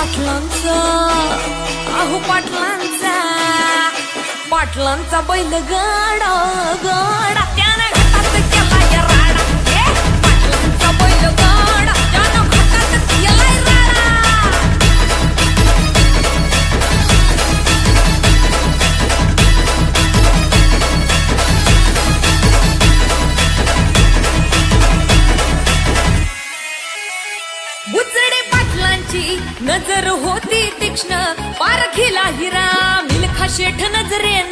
पाटलांचा, अहो पाटलांचा, पाटलांचा बैल गाडा गाडा त्यानं घाटात केला या राडा. पाटलांचा बैल गाडा त्यानं घाटात केला राडा. बुचडे पाटलांची नजर होती तीक्ष्ण, पारखीला हिरा मिल्खा शेठ नजरेनं